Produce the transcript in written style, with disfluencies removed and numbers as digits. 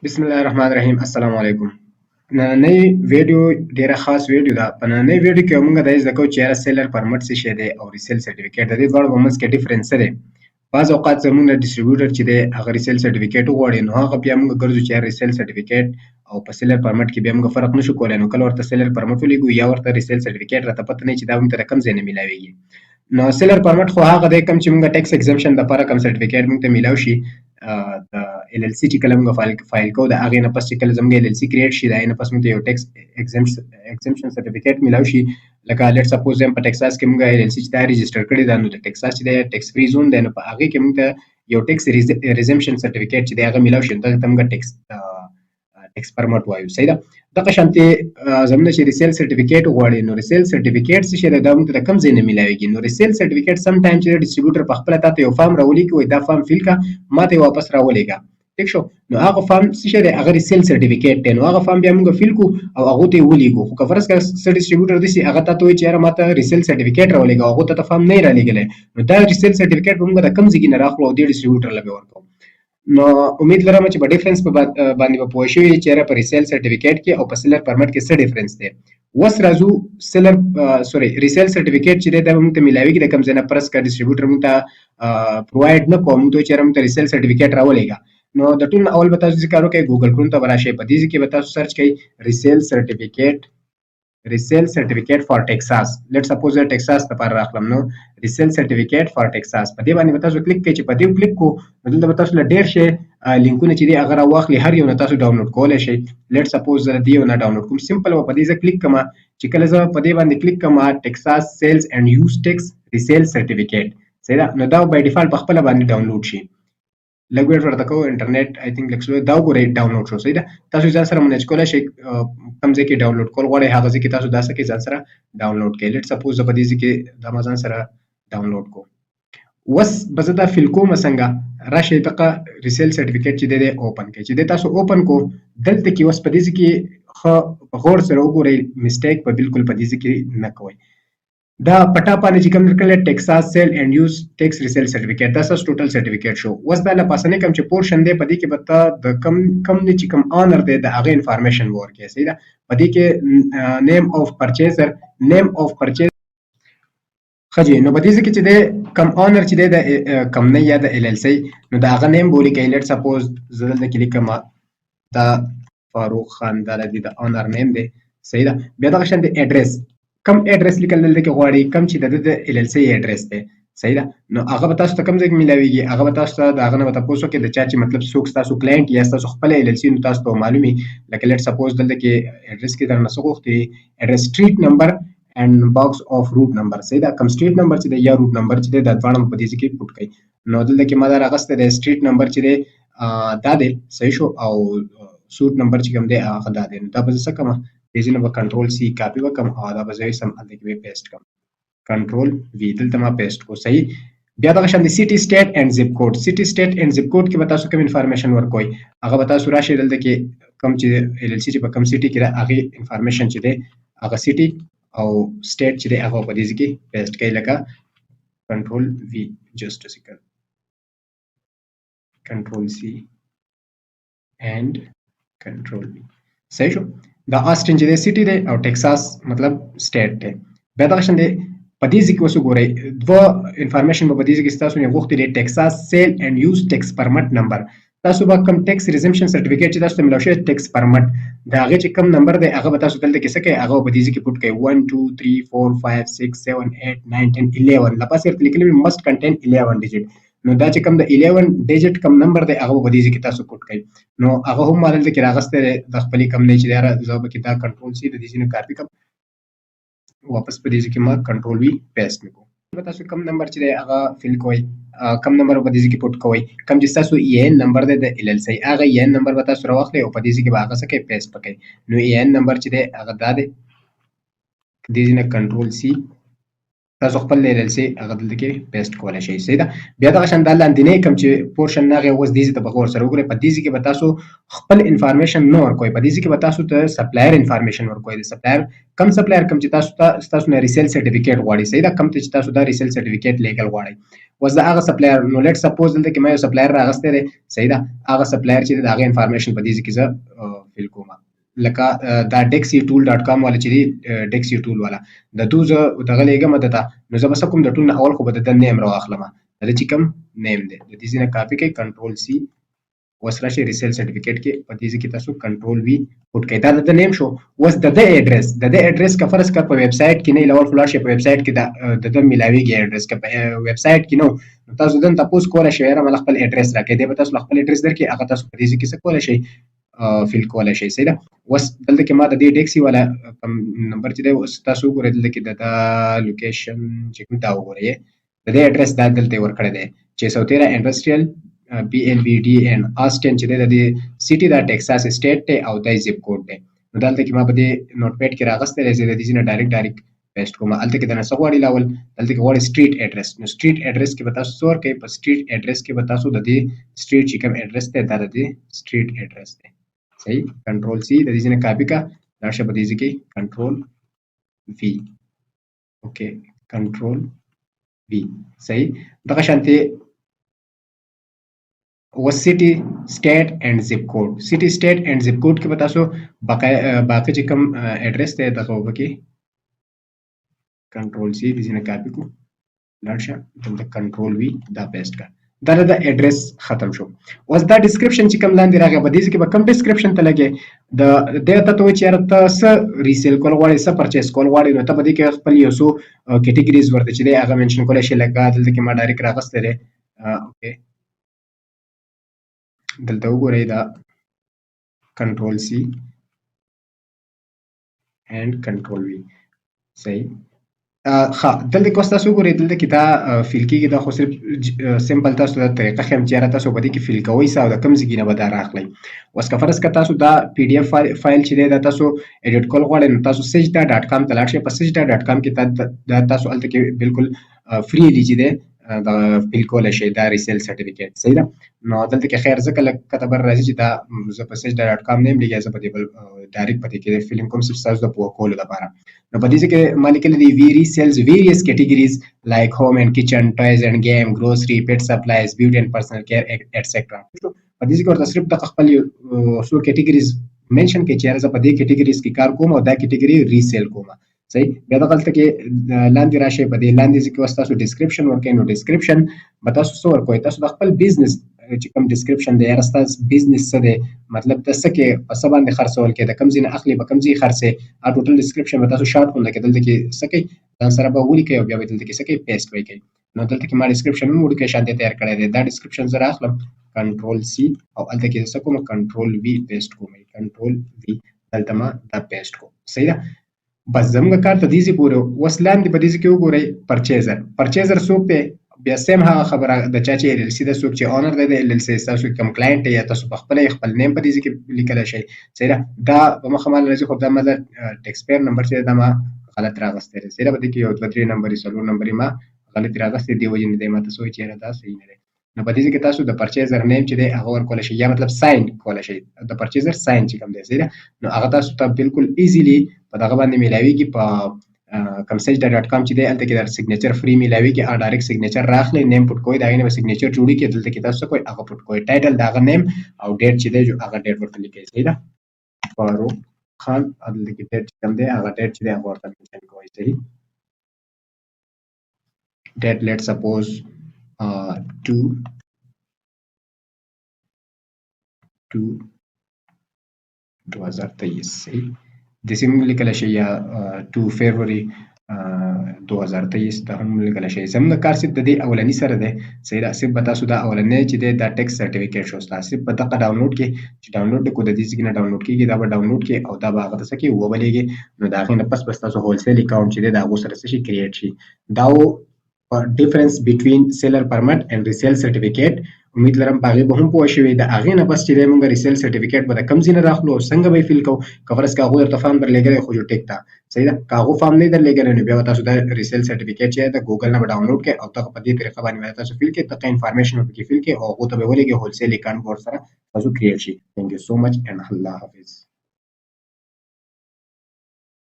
بسم الله الرحمن الرحیم السلام علیکم. نننۍ ویډیو ډیره خاص ویډیو ده. په نننۍ ویډیو کې موږ دا زده کوو چې یاره سیلر پرمټ څه شی دی او ریسیل سرټیفیکیټ د دې دواړو په منځ کې ډیفرنس څه دی. بعض اوقات زموږ ډیسټریبیوټر چې دی هغه ریسیل سرټیفیکیټ وغواړي نو هغه بیا موږ ګرځو چې ریسیل سرټیفیکیټ او په سیلر پرمټ کې بیا موږ فرق نشو کولی، نو کله ورته سیلر پرمټ ولیږو یا ورته ریسیل سرټیفیکیټ راته پته نه چې دا موږ ته د کوم ځای نه میلاویږي. نو سیلر پرمټ خو هغه دی کوم چې موږ ټیکس ایگزمپشن لپاره کوم سرټیفیکیټ موږ ته میلاو شي. د ال ال سی چې کله موږ فایل کوو د هغې نه پس چې کله زموږ ال ال سی کریټ شي د هغې نه پس موږ ته یو ټیکس ایگزمپشن سرټیفیکیټ میلاو شي. لکه لیټ سپوز په ټیکساس کې موږ ال ال سی چې دا رجسټر کړی ده نو د ټیکساس چې دی ټیکس فری زون دی، نو په هغې کې موږ ته یو ټیکس ریزمپشن سرټیفیکیټ چې دی هغه میلاو شي، دغه ته موږ ټیکس پرمټ وایو. صحیح ده. دغه شانتې زموږ چې ریسیل سرټیفیکیټ غواړي نو ریسیل سرټیفیکیټ څه شی دی دا موږ ته د کوم ځای نه میلاویږي. نو ریسیل سرټیفیکیټ سم ټایم چې ډسټریبیوټر په خپله تاته یو فارم راولیږي وایي دا فارم فیل کا ماته یې واپس راولېږه. ټیک شو. نو هغه فارم څه شی دی هغه ریسیل سرټیفیکیټ دی. نو هغه فارم بیا موږ فیل کړو او هغو ته یې ولیږو. خو که فرض کړه څه ډسټریبیوټر داسې هغه تاته وایي چې یاره ماته ریسیل سرټیفیکیټ راولېږه او هغو ته فارم نه یې رالیږلی، نو دا ریسیل سرټیفیکیټ به موږ د کوم ځای نه راخلو او دې ډسټریبیوټر له به ورکوو. نو امید لرم چې په ډیفرنس په باندې به پوه شوي چې په ریسیل سرټیفیکیټ کې او په سیلر پرمټ کې څه ډیفرنس دی. اوس راځو ریسیل سرټیفیکیټ چې دی دا به موږ ته میلاویږي د کوم ځای نه، پرس که ډسټریبیوټر موږ ته پرووایډ نه کوو موږ ته وایي چې موږ ته ریسیل سرټیفیکیټ راولېږه. نو د ټول نه اول به تاسو څه کار وکړئ، ګوګل کروم ته به راشئ، په دې کې به تاسو سرچ کوئ ریسیل سرټیفیکیټ فار ټیکساس. لیټ سپوز زه ټیکساس لپاره راغلم، نو ریسیل سرټیفیکیټ فار ټیکساس په دې باندې به تاسو کلیک کوئ. چې په دې کلیک کو نو دلته به تاسو له ډېر شی لینکونه چې دي هغه راواخلي، هر یو نه تاسو ډاونلوډ کولی شئ. لیټ سپوز زه د دې یو نه ډاونلوډ کوم. سمپل به په دې زه کلیک کوم. چې کله زه په دې باندې کلیک کوم ټیکساس سیلز اینډ یوز ټیکس ریسیل سرټیفیکیټ، صحیح ده. نو دا بای ډیفالت په خپله باندې ډاونلوډ شي. لږ ویټ ورته کوو، انټرنیټ آی تھنک لږ سلو دا وګورئ ډاونلوډ شو. صحیح ده. تاسو ځان سره منیج کولی شئ کوم ځای کې ډاونلوډ کول غواړئ هغه ځای کې تاسو دا څه کوئ ځان سره ډاونلوډ کړئ. لیټ سپوز زه په دې ځای کې دا ما ځان سره ډاونلوډ کوم. اوس به زه دا فیل کوم څنګه، راشئ دغه ریسیل سرټیفیکیټ چې دی اوپن کړئ. چې دی تاسو اوپن کو دلته کې اوس په دې ځای کې ښه په غور سره وګورئ، مسټیک به بالکل په دې ځای کې نه کوئ. دا پټا باندې چې کوم درکړل ټیکساس سیل اینډ یوز ټیکس ریسیل سرټیفیکیټ دا ساس ټوټل سرټیفیکیټ شو. اوس دا له پاسنه کوم چې پورشن دی په دې کې به تا د کم نه چې کوم آنر دی د هغه انفارمیشن ورکړي. صحیح ده. په دې کې نیم اف پرچیزر خجی نو په دې کې چې دی کم آنر چې دی د کمپنۍ یا د ال ال سی نو د هغه نیم بولی کوي. لیټ سپوز زه دلته کې لیکم دا فاروق خان دا د آنر نیم دی. صحیح ده. بیا دغه شان د ایډریس کم ایډریس لیکل دلته کې غواړي کم چې د ال ال سی ایډریس دی. صحیح ده. نو هغه به تاسو ته کوم ځای کې میلاویږي، هغه به تاسو ته د هغه نه به تاسو کې د چا چې مطلب څوک تاسو کلاینټ یا تاسو خپل ال ال سی نو تاسو ته معلومي. لکه لیټ سپوز دلته کې ایډریس کې درنه څه غوښتي ایډریس سټریټ نمبر and box of root number. صحیح ده. کوم سټریټ نمبر چې دی یا روټ نمبر چې دی دا دواړه په دې کې پټ کړئ. نو دلته کې ما دا راغسته د سټریټ نمبر چې دی دا دی. صحیح شو. او سوټ نمبر چې کوم دی هغه دا دی. نو دا به زه څه کوم دې نه به کنټرول سی کاپی وکم او دا به زه سم هلته کې پیسټ کوم. کنټرول وی دلته ما پیسټ کو. صحیح. بیا دغه شان د سټي سټیټ اینډ زپ کوډ کې به تاسو کوم انفارمیشن ورکوي هغه به تاسو راشي دلته کې کوم چې ال ال سی چې په کوم سټي کې هغه انفارمیشن چې دی هغه سټي او سټیټ چې دی هغه په دې کې پیسټ کړئ. لکه کنټرول وی جست ا سیکنډ کنټرول سی اینډ کنټرول وی. صحیح شو. دا آسټن چې دی سټي دی او ټیکساس مطلب سټیټ دی. بیا دغه شان دی په دې کې اوس وګورئ دوه انفارمیشن په دې کې تاسو نه غوښتي دی ټیکساس سیل اینډ یوز ټیکس پرمټ نمبر. تاسو به کوم ټیکس ریزمپشن سرټیفیکیټ چې تاسو ته ملو شي ټیکس پرمټ دا هغه چې کوم نمبر دی هغه به تاسو دلته کې څه کوي هغه په دې کې پټ کوي 1 2 3 4 5 6 7 8 9 10 11 لپاره لیکل must contain 11 ډیجټ. نو دا چې کوم د 11 ډیجټ کوم نمبر دی هغه په دې کې تاسو پټ کوي. نو هغه هم مال دلته کې راغسته د خپل کمپنۍ چې دا زه به کې دا کنټرول سی د دې نه کاپی کوم واپس په دې کې ما کنټرول وی پیسټ نکو. تاسو کوم نمبر چې دی هغه فیل کوئ کم نمبر په دې کې پټ کوئ کوم چې تاسو ان نمبر دی د ال ال سی هغه ان نمبر به تاسو راوخلئ او په دې کې به هغه څه کوي پیسټ پکې. نو ان نمبر چې دی هغه دا دی دې نه کنټرول سی تاسو خپل ال ال سي هغه دلته کې پیسټ کولای شئ. صحیح ده. بیا دغه شان د لاندې کوم چې پورشن هغه اوس دې ته په غور سره وګورئ. په دې کې به تاسو خپل انفارمیشن نه ورکوئ. په دې کې به تاسو ته سپلایر انفارمیشن ورکوئ. د سپلایر کم چې تاسو نه ریسیل سرټیفیکیټ غواړي. صحیح ده. کم چې تاسو دا ریسیل سرټیفیکیټ لیګل غواړي. اوس دا هغه سپلایر نو لیټ سپوز دلته کې مې یو سپلایر راغسته دی. صحیح ده. هغه سپلایر چې دا هغه انفارمیشن په دې کې زه فیل کوم. لکه دا dexitool.com والا چې دی dexitool والا د تو زه دغه لګم دته نو زه بس کوم د ټول اول خو به د نیم راخلم د چې کوم نیم دی د دې نه کاپی کوي کنټرول سی وسره شي ریسیل سرټیفیکیټ کې په دې کې تاسو کنټرول وی پټ کړئ دا د نیم شو. وس د ایډرس کا فرض کړ په ویب سټ کې نه لول فلاش په ویب سټ کې د ملاویږي ایډرس کا په ویب سټ کې نو تاسو دن تاسو کوله شئ را خپل ایډرس راکې دی به تاسو خپل ایډرس درکې هغه تاسو په دې کې څه کوله شئ فیل کولای شئ. صحیح ده. وس دلته کې ما د دې ډیکسي والا نمبر چې دی اوس تاسو وګورئ دلته کې د لوکیشن چې کوم دا وګورئ د دې ایډرس دا دلته ورکړی دی 613 انډستریال بی ال بی ډي ان آسټن چې د سټي دا ټکساس سټیټ ته او د زیپ کوډ دی. نو دلته کې ما په دې نوٹ پیډ کې راغسته دی چې د دې نه ډایرکټ پیسټ کوم. الته کې د نسو غواړي لاول دلته کې غواړي سټریټ ایډرس. نو سټریټ ایډرس کې به تاسو سور کوي په سټریټ ایډرس کې به تاسو د دې سټریټ چې کوم ایډرس ته دا د سټریټ ایډرس دی. صحیح. کنټرول سی د دې نه کاپی کا راشه په دې کې کنټرول وی اوکې کنټرول وی. صحیح. دغه شانتي was city state and zip code. city state and zip code کې به تاسو باقي چې کوم ایډرس ته دغه وکړي کنټرول سی دې نه کاپی کو لاړشه دلته کنټرول وی دا پیسټ کړ دا د ایډرس ختم شو. اوس دا ډسکرپشن چې کوم لاندې راغی په دې کې به کوم ډسکرپشن ته لګي د ته ته چې ته څه ریسیل کول غواړي څه پرچیز کول غواړي نو ته په دې کې خپل یو څو کیټګریز ورته چې هغه منشن کولای شي لکه دلته کې ما ډایرکټ راغسته دی. اوکې دلته وګورئ دا کنټرول سی اینڈ کنټرول وی. صحیح. ها دلته کې تاسو وګورئ دلته کې دا فیل کېږي دا خو صرف سمپل تاسو د طریقه خیم چې تاسو په دې کې فیل کوئ او د کم ځای نه به دا راخلئ. اوس که فرض کړه تاسو دا پی ډی اف فایل چې دی دا تاسو ایډیټ کول غواړئ نو تاسو sajda.com ته لاړ شئ. په sajda.com کې دا تاسو هلته کې بالکل فریلی چې دی دا فیل کولای شئ دا ریسیل سرټیفیکیټ. صحیح ده. نو دلته کې خیر ځکه لږ کته بر راځي چې دا زه په sajda.com نه یم لګیا زه په دې بل ډایرکټ په دې کې فیلم کوم صرف تاسو د پوه کولو لپاره. نو په دې کې ما لیکلي دي we resells various categories like home and kitchen, toys and game, grocery, pet supplies, beauty and personal care, etc. په دې کې ورته صرف د خپل څو کیټګریز منشن کې چې زه په دې کیټګریز کې کار کوم او دا کیټګری ریسیل کوم. صحیح. بیا دغلته کې لاندې راشي په دې لاندې کې تاسو ډسکرپشن ورکړئ نو ډسکرپشن به تاسو څه ورکوئ تاسو د خپل بزنس چې کوم ډسکرپشن دی یا تاسو بزنس څه دی مطلب تاسو کې په څه باندې خرڅول کې د کوم ځای نه اخلي به کوم ځای خرڅه ا ټوټل ډسکرپشن به تاسو شارټ کوم کې دلته کې څه کوي ځان سره به ولیکئ او بیا به دلته کې څه کوي پیسټ وکړئ. نو دلته کې ما ډسکرپشن هم ولیکئ شانتي تیار کړی دی دا ډسکرپشن زه راخلم کنټرول سی او دلته کې څه کوم کنټرول وی پیسټ کوم کنټرول وی دلته ما دا پیسټ کوم. صحیح ده. بس زموږ کار ته دیږي پورې اوس لاندې په دې کې وګورئ پرچیزر څوک دی بیا سیم هغه خبره د چا چې ال ال سی د څوک چې اونر دی د ال ال سی تاسو کوم کلاینټ یا تاسو په خپل نیم په دې کې لیکلی شئ. صحیح ده. دا په مخه مال راځي خو دا ما د ټیکس پیر نمبر چې دا ما غلط راغستی دی. صحیح ده. په دې کې یو دوه درې نمبرې څلور نمبرې ما غلط راغستی دی وجې نه دی ما تاسو چې دا صحیح نه دی. نو په دې کې تاسو د پرچیزر نیم چې دی هغه ورکولی شئ یا مطلب ساين کولی شئ د پرچیزر ساين چې کوم دی. صحیح ده. نو هغه تاسو ته بالکل ایزیلی په دغه باندې میلاویږي په کوم sajda.com چې دی هلته کې در سیګنیچر فری میلاویږي او ډایرکټ سیګنیچر راخلئ نیم پټ کوئ د هغې نه به سیګنیچر جوړېږي دلته کې تاسو څه کوئ هغه پټ کوئ ټایټل د هغه نیم او ډیټ چې دی هغه ډیټ ورته لیکئ. صحیح ده. فاروق خان دلته کې ډیټ چې کوم دی هغه ډیټ چې دی هغه ورته منشن کوئ. صحیح. ډیټ لیټ سپوز 2023. صحیح. داسې هم لیکلی شئ یا 2 فبروري 2023 دا هم لیکلی شئ. زموږ کار صرف د دې اولني سره دی. صحیح ده. صرف به تاسو دا اولنی چې دی دا ټیکس سرټیفیکیټ شو ستا صرف به دغه ډاونلوډ کې چې ډاونلوډ کړو د دې ځای نه ډاونلوډ کېږي دا به ډاونلوډ کې او دا به هغه ته څه کوي وبلېږي نو د هغې نه پس بس تاسو هولسیل اکاونټ چې دی د هغو سره څه شي کریټ شي. دا difference between seller permit and resale certificate. امید لرم په هغې به هم پوه شوې. د هغې نه بس چې دی مونږ ریسیل سرټیفیکیټ به د کوم ځای نه راخلو او څنګه به یې فیل کوو. که فرض که هغوی درته فارم درلېږلی خو ټیک ده صحیح ده. که هغو فارم نه یې درلېږلی نو بیا به تاسو د ریسیل سرټیفیکیټ چې دی د ګوګل نه به ډاونلوډ کړئ او دغه په دې طریقه باندې به تاسو فیل کړئ. دغه انفارمیشن به پکې فیل کړئ او هغو ته به یې ولېږئ هولسیل اکاونټ به ورسره تاسو کریټ شي. تhank you so much and الله حافظ.